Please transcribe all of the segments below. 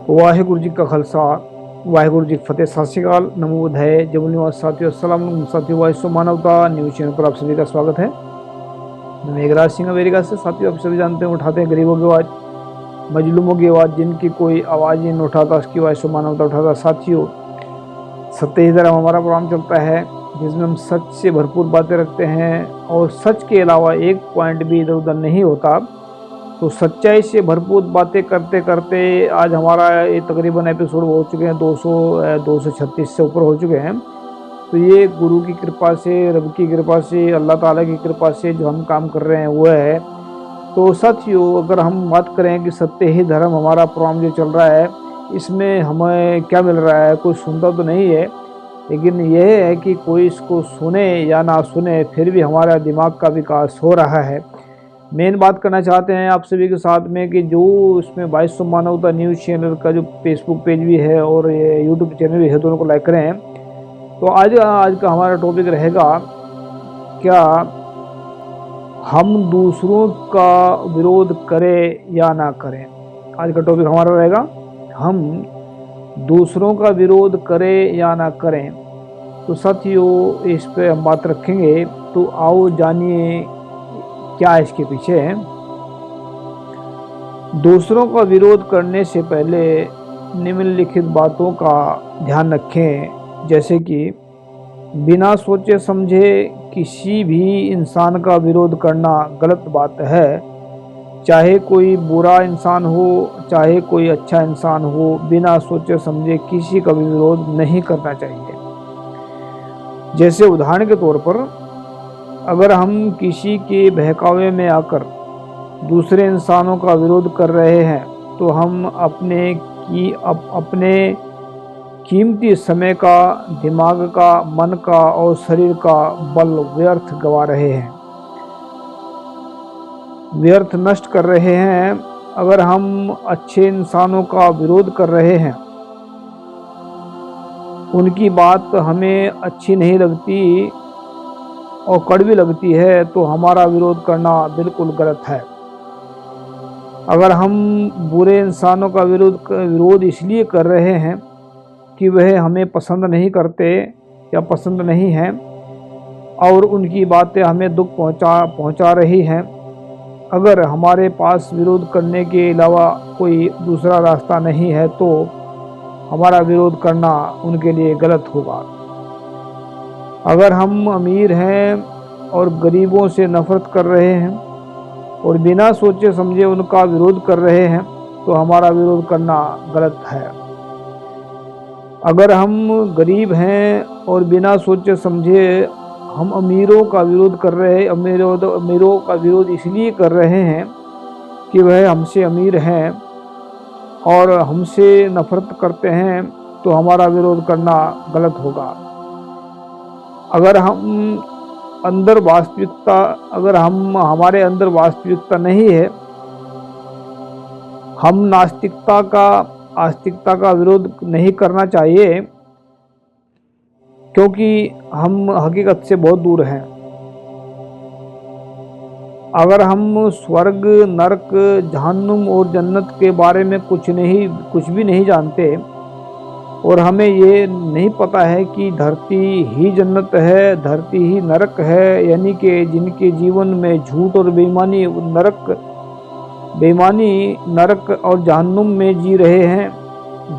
वाहिगुरु जी का खालसा वाहिगुरु जी की फतेह। सत श्री अकाल, नमो बुद्धाय, जय बोले साथियों, अस्सलाम वालेकुम साथियों। वाइसो मानवता न्यूज चैनल पर आप सभी का स्वागत है। मैं मेघराज सिंह अमेरिका से। साथियों, आप सभी जानते हैं उठाते हैं गरीबों की आवाज़, मजलूमों की आवाज़, जिनकी कोई आवाज़ ही नहीं उठाता, उसकी वाइसो मानवता उठाता। साथियों, सत्य ही धर्म हमारा प्रोग्राम चलता है, जिसमें हम सच से भरपूर बातें रखते हैं और सच के अलावा एक पॉइंट भी इधर उधर नहीं होता। तो सच्चाई से भरपूर बातें करते करते आज हमारा ये तकरीबन एपिसोड हो चुके हैं 236 से ऊपर हो चुके हैं। तो ये गुरु की कृपा से, रब की कृपा से, अल्लाह ताला की कृपा से जो हम काम कर रहे हैं वो है। तो साथियों, अगर हम बात करें कि सत्य ही धर्म हमारा प्रोग्राम जो चल रहा है, इसमें हमें क्या मिल रहा है, कोई सुनता तो नहीं है, लेकिन यह है कि कोई इसको सुने या ना सुने, फिर भी हमारा दिमाग का विकास हो रहा है। मेन बात करना चाहते हैं आप सभी के साथ में कि जो इसमें 2200 मानवता न्यूज़ चैनल का जो फेसबुक पेज भी है और ये यूट्यूब चैनल भी है, दोनों को लाइक करें। तो आज का हमारा टॉपिक रहेगा, क्या हम दूसरों का विरोध करें या ना करें। आज का टॉपिक हमारा रहेगा, हम दूसरों का विरोध करें या ना करें। तो साथियों, इस पे हम बात रखेंगे। तो आओ जानिए क्या है इसके पीछे। दूसरों का विरोध करने से पहले निम्नलिखित बातों का ध्यान रखें, जैसे कि बिना सोचे समझे किसी भी इंसान का विरोध करना गलत बात है। चाहे कोई बुरा इंसान हो, चाहे कोई अच्छा इंसान हो, बिना सोचे समझे किसी का भी विरोध नहीं करना चाहिए। जैसे उदाहरण के तौर पर, अगर हम किसी के बहकावे में आकर दूसरे इंसानों का विरोध कर रहे हैं, तो हम अपने कीमती समय का, दिमाग का, मन का और शरीर का बल व्यर्थ गवा रहे हैं, व्यर्थ नष्ट कर रहे हैं। अगर हम अच्छे इंसानों का विरोध कर रहे हैं, उनकी बात हमें अच्छी नहीं लगती और कड़वी लगती है, तो हमारा विरोध करना बिल्कुल गलत है। अगर हम बुरे इंसानों का विरोध इसलिए कर रहे हैं कि वह हमें पसंद नहीं करते या पसंद नहीं हैं और उनकी बातें हमें दुख पहुंचा रही हैं, अगर हमारे पास विरोध करने के अलावा कोई दूसरा रास्ता नहीं है, तो हमारा विरोध करना उनके लिए गलत होगा। अगर हम अमीर हैं और गरीबों से नफरत कर रहे हैं और बिना सोचे समझे उनका विरोध कर रहे हैं, तो हमारा विरोध करना गलत है। अगर हम गरीब हैं और बिना सोचे समझे हम अमीरों का विरोध कर रहे हैं, अमीरों का विरोध इसलिए कर रहे हैं कि वह हमसे अमीर हैं और हमसे नफरत करते हैं, तो हमारा विरोध करना गलत होगा। अगर हमारे अंदर वास्तविकता नहीं है, हम आस्तिकता का विरोध नहीं करना चाहिए, क्योंकि हम हकीकत से बहुत दूर हैं। अगर हम स्वर्ग, नरक, जहन्नुम और जन्नत के बारे में कुछ भी नहीं जानते और हमें ये नहीं पता है कि धरती ही जन्नत है, धरती ही नरक है, यानी कि जिनके जीवन में झूठ और बेईमानी नरक और जहन्नुम में जी रहे हैं,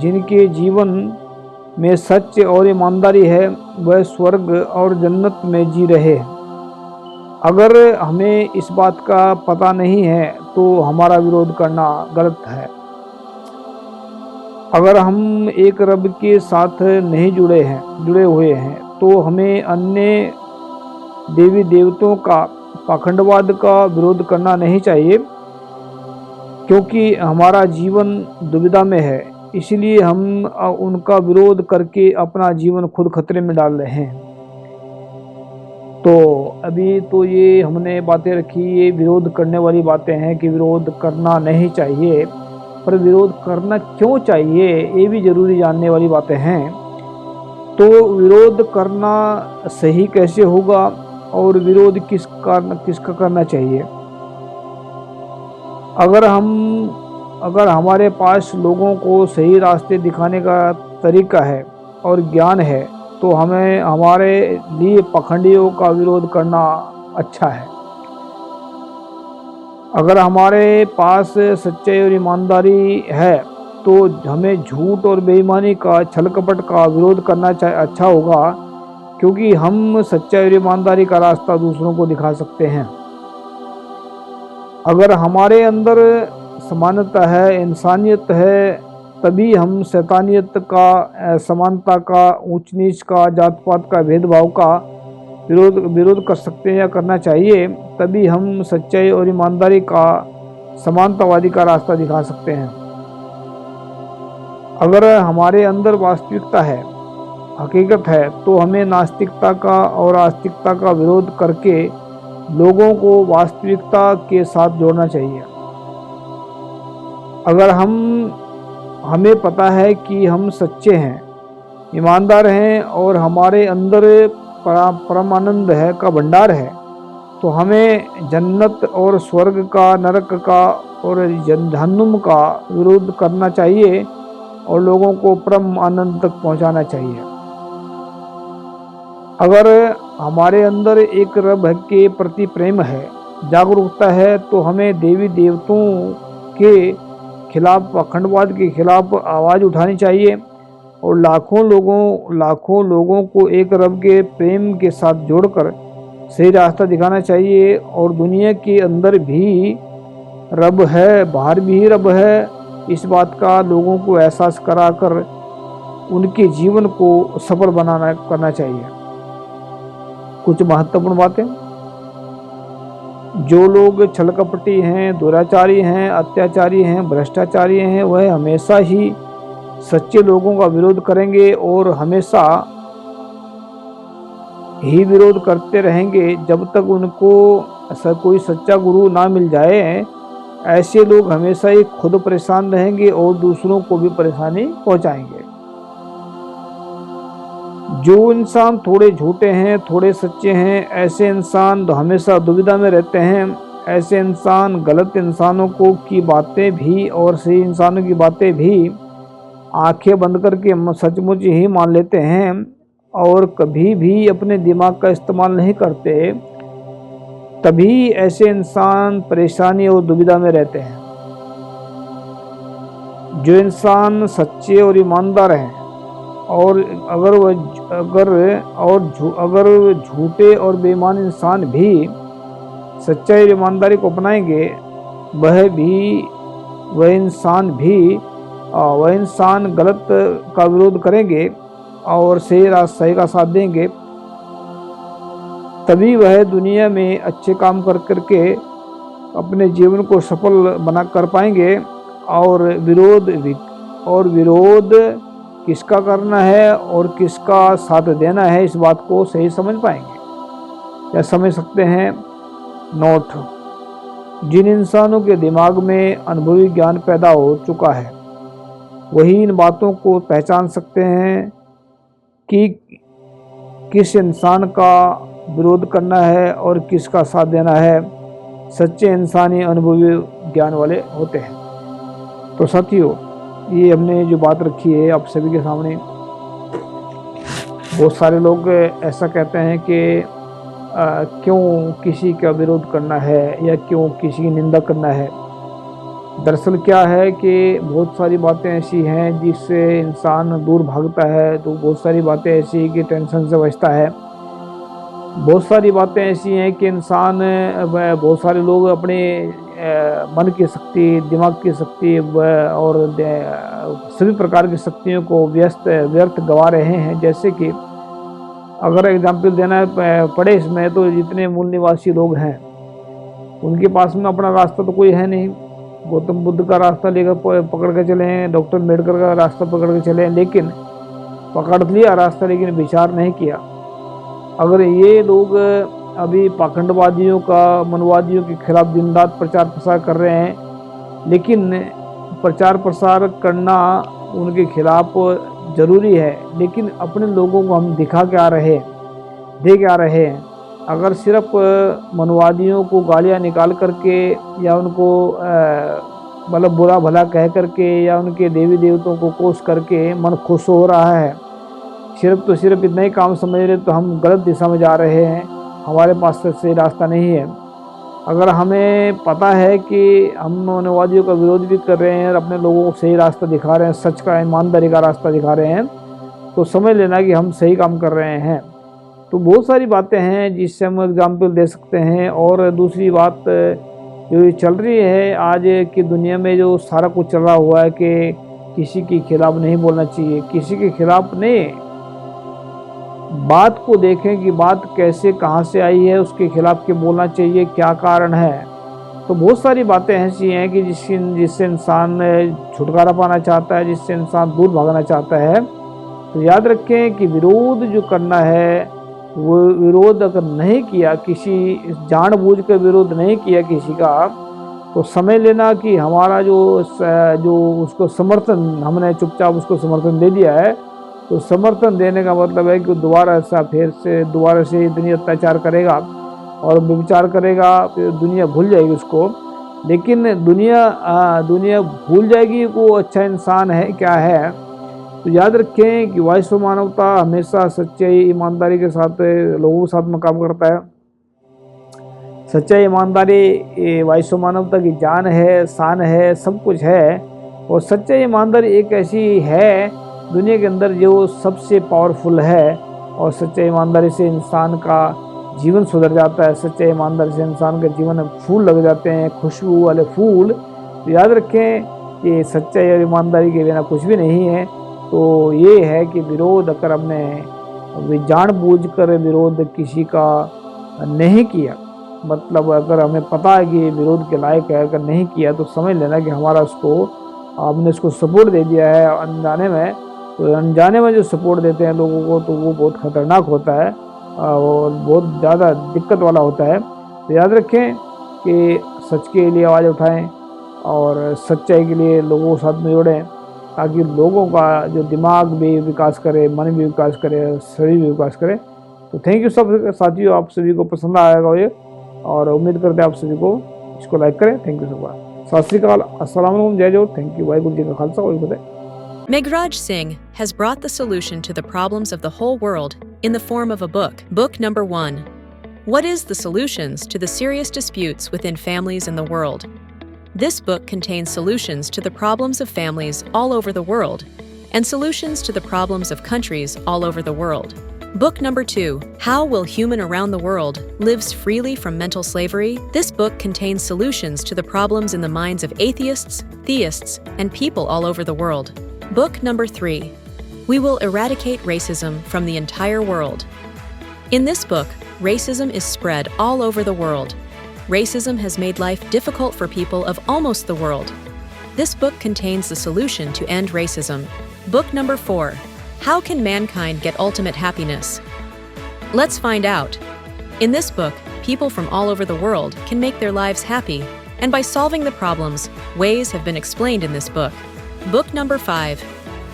जिनके जीवन में सच और ईमानदारी है, वह स्वर्ग और जन्नत में जी रहे हैं। अगर हमें इस बात का पता नहीं है, तो हमारा विरोध करना गलत है। अगर हम एक रब के साथ नहीं जुड़े हुए हैं, तो हमें अन्य देवी देवताओं का, पाखंडवाद का विरोध करना नहीं चाहिए, क्योंकि हमारा जीवन दुविधा में है। इसलिए हम उनका विरोध करके अपना जीवन खुद खतरे में डाल रहे हैं। तो अभी तो ये हमने बातें रखी, ये विरोध करने वाली बातें हैं कि विरोध करना नहीं चाहिए, पर विरोध करना क्यों चाहिए ये भी जरूरी जानने वाली बातें हैं। तो विरोध करना सही कैसे होगा और विरोध किसका करना चाहिए। अगर हम अगर हमारे पास लोगों को सही रास्ते दिखाने का तरीका है और ज्ञान है तो हमें हमारे लिए पखंडियों का विरोध करना अच्छा है। अगर हमारे पास सच्चाई और ईमानदारी है तो हमें झूठ और बेईमानी का, छल कपट का विरोध करना अच्छा होगा, क्योंकि हम सच्चाई और ईमानदारी का रास्ता दूसरों को दिखा सकते हैं। अगर हमारे अंदर समानता है, इंसानियत है, तभी हम शैतानियत का, समानता का, ऊंच नीच का, जात पात का, भेदभाव का विरोध कर सकते हैं या करना चाहिए। तभी हम सच्चाई और ईमानदारी का, समानतावादी का रास्ता दिखा सकते हैं। अगर हमारे अंदर वास्तविकता है, हकीकत है, तो हमें नास्तिकता का और आस्तिकता का विरोध करके लोगों को वास्तविकता के साथ जोड़ना चाहिए। अगर हमें पता है कि हम सच्चे हैं, ईमानदार हैं और हमारे अंदर परमानंद है का भंडार है, तो हमें जन्नत और स्वर्ग का, नरक का और जहन्नुम का विरोध करना चाहिए और लोगों को परम आनंद तक पहुंचाना चाहिए। अगर हमारे अंदर एक रब के प्रति प्रेम है, जागरूकता है, तो हमें देवी देवताओं के खिलाफ, अखंडवाद के खिलाफ आवाज़ उठानी चाहिए और लाखों लोगों को एक रब के प्रेम के साथ जोड़कर सही रास्ता दिखाना चाहिए। और दुनिया के अंदर भी रब है, बाहर भी रब है, इस बात का लोगों को एहसास कराकर उनके जीवन को सफल करना चाहिए। कुछ महत्वपूर्ण बातें: जो लोग छल कपटी हैं, दुराचारी हैं, अत्याचारी हैं, भ्रष्टाचारी हैं, वह हमेशा ही सच्चे लोगों का विरोध करेंगे और हमेशा ही विरोध करते रहेंगे जब तक उनको कोई सच्चा गुरु ना मिल जाए। ऐसे लोग हमेशा ही खुद परेशान रहेंगे और दूसरों को भी परेशानी पहुंचाएंगे। जो इंसान थोड़े झूठे हैं, थोड़े सच्चे हैं, ऐसे इंसान हमेशा दुविधा में रहते हैं। ऐसे इंसान गलत इंसानों की बातें भी और सही इंसानों की बातें भी आंखें बंद करके सचमुच ही मान लेते हैं और कभी भी अपने दिमाग का इस्तेमाल नहीं करते। तभी ऐसे इंसान परेशानी और दुविधा में रहते हैं। जो इंसान सच्चे और ईमानदार हैं और अगर झूठे और बेईमान इंसान भी सच्चाई और ईमानदारी को अपनाएंगे, वह इंसान गलत का विरोध करेंगे और सही का साथ देंगे। तभी वह दुनिया में अच्छे काम करके अपने जीवन को सफल बना कर पाएंगे। और विरोध किसका करना है और किसका साथ देना है, इस बात को सही समझ पाएंगे या समझ सकते हैं। नोट: जिन इंसानों के दिमाग में अनुभवी ज्ञान पैदा हो चुका है, वही इन बातों को पहचान सकते हैं कि किस इंसान का विरोध करना है और किसका साथ देना है। सच्चे इंसानी अनुभवी ज्ञान वाले होते हैं। तो साथियों, ये हमने जो बात रखी है आप सभी के सामने। बहुत सारे लोग ऐसा कहते हैं कि क्यों किसी का विरोध करना है या क्यों किसी की निंदा करना है। दरअसल क्या है कि बहुत सारी बातें ऐसी हैं जिससे इंसान दूर भागता है, तो बहुत सारी बातें ऐसी कि टेंशन से बचता है। बहुत सारी बातें ऐसी हैं कि बहुत सारे लोग अपने मन की शक्ति, दिमाग की शक्ति और सभी प्रकार की शक्तियों को व्यर्थ गवा रहे हैं। जैसे कि अगर एग्जाम्पल देना पड़े इसमें, तो जितने मूल निवासी लोग हैं उनके पास में अपना रास्ता तो कोई है नहीं। गौतम बुद्ध का रास्ता लेकर पकड़ के चले हैं, डॉक्टर अम्बेडकर का रास्ता पकड़ के चले हैं, लेकिन पकड़ लिया रास्ता लेकिन विचार नहीं किया। अगर ये लोग अभी पाखंडवादियों का, मनवादियों के खिलाफ दिन रात प्रचार प्रसार कर रहे हैं, लेकिन प्रचार प्रसार करना उनके खिलाफ जरूरी है, लेकिन अपने लोगों को हम दे क्या रहे हैं। अगर सिर्फ मनवादियों को गालियां निकाल करके या उनको मतलब बुरा भला कह करके या उनके देवी देवताओं को कोस करके मन खुश हो रहा है। सिर्फ इतना ही काम समझ रहे तो हम गलत दिशा में जा रहे हैं, हमारे पास सही रास्ता नहीं है। अगर हमें पता है कि हम मौनवादियों का विरोध भी कर रहे हैं और अपने लोगों को सही रास्ता दिखा रहे हैं, सच का ईमानदारी का रास्ता दिखा रहे हैं, तो समझ लेना कि हम सही काम कर रहे हैं। तो बहुत सारी बातें हैं जिससे हम एग्जाम्पल दे सकते हैं। और दूसरी बात जो ये चल रही है आज की दुनिया में, जो सारा कुछ चल रहा हुआ है कि किसी के खिलाफ नहीं बोलना चाहिए, किसी के खिलाफ नहीं, बात को देखें कि बात कैसे कहाँ से आई है, उसके खिलाफ के बोलना चाहिए, क्या कारण है। तो बहुत सारी बातें ऐसी हैं कि जिससे इंसान छुटकारा पाना चाहता है, जिससे इंसान दूर भागना चाहता है। तो याद रखें कि विरोध जो करना है, वो विरोध अगर नहीं किया, किसी जानबूझ कर विरोध नहीं किया किसी का, तो समझ लेना कि हमारा जो उसको समर्थन, हमने चुपचाप उसको समर्थन दे दिया है। तो समर्थन देने का मतलब है कि दोबारा से इतनी अत्याचार करेगा और व्यभिचार करेगा, फिर दुनिया भूल जाएगी उसको। लेकिन दुनिया भूल जाएगी वो अच्छा इंसान है क्या है। तो याद रखें कि वॉइस ऑफ मानवता हमेशा सच्चाई ईमानदारी के साथ लोगों के साथ में काम करता है। सच्चाई ईमानदारी वॉइस ऑफ मानवता की जान है, शान है, सब कुछ है। और सच्चाई ईमानदारी एक ऐसी है दुनिया के अंदर जो सबसे पावरफुल है। और सच्चाई ईमानदारी से इंसान का जीवन सुधर जाता है, सच्चाई ईमानदारी से इंसान के जीवन में फूल लग जाते हैं, खुशबू वाले फूल। तो याद रखें कि सच्चाई और ईमानदारी के बिना कुछ भी नहीं है। तो ये है कि विरोध अगर हमने जानबूझकर विरोध किसी का नहीं किया, मतलब अगर हमें पता है कि विरोध के लायक है, अगर नहीं किया तो समझ लेना कि हमने उसको सपोर्ट दे दिया है अनजाने में। तो अनजाने में जो सपोर्ट देते हैं लोगों को, तो वो बहुत ख़तरनाक होता है और बहुत ज़्यादा दिक्कत वाला होता है। तो याद रखें कि सच के लिए आवाज़ उठाएं और सच्चाई के लिए लोगों के साथ में जोड़ें, ताकि लोगों का जो दिमाग भी विकास करे, मन भी विकास करे, शरीर भी विकास करे। तो थैंक यू सब साथियों, आप सभी को पसंद आएगा ये, और उम्मीद करते हैं आप सभी को इसको लाइक करें। थैंक यू सब बार। सत श्री अकाल, अस्सलाम वालेकुम, जय जोर, थैंक यू। वाहिगुरू जी का खालसा, वाहिगुरू जी की फतेह। Meghraj Singh has brought the solution to the problems of the whole world in the form of a book. Book number 1. What is the solutions to the serious disputes within families in the world? This book contains solutions to the problems of families all over the world and solutions to the problems of countries all over the world. Book number 2. How Will Human Around the World Lives Freely from Mental Slavery? This book contains solutions to the problems in the minds of atheists, theists, and people all over the world. Book number 3. We Will Eradicate Racism from the Entire World. In this book, racism is spread all over the world. Racism has made life difficult for people of almost the world. This book contains the solution to end racism. Book number 4. How Can Mankind Get Ultimate Happiness? Let's find out. In this book, people from all over the world can make their lives happy, and by solving the problems, ways have been explained in this book. Book number 5.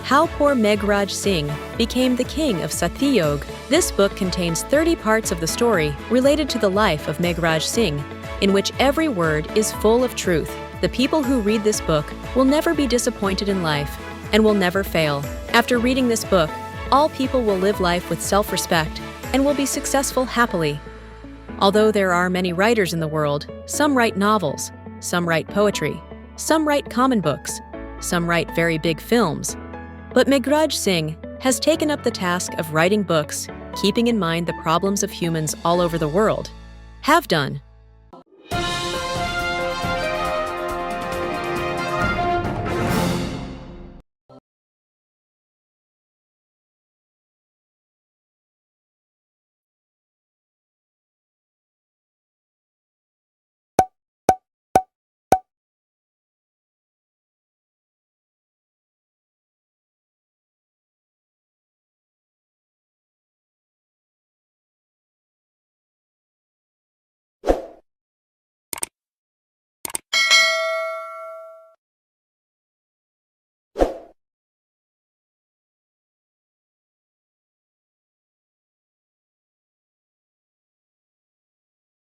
How Poor Meghraj Singh Became the King of Satyog. This book contains 30 parts of the story related to the life of Meghraj Singh, in which every word is full of truth. The people who read this book will never be disappointed in life and will never fail. After reading this book, all people will live life with self-respect and will be successful happily. Although there are many writers in the world, some write novels, some write poetry, some write common books, some write very big films. But Meghraj Singh has taken up the task of writing books, keeping in mind the problems of humans all over the world. Have done.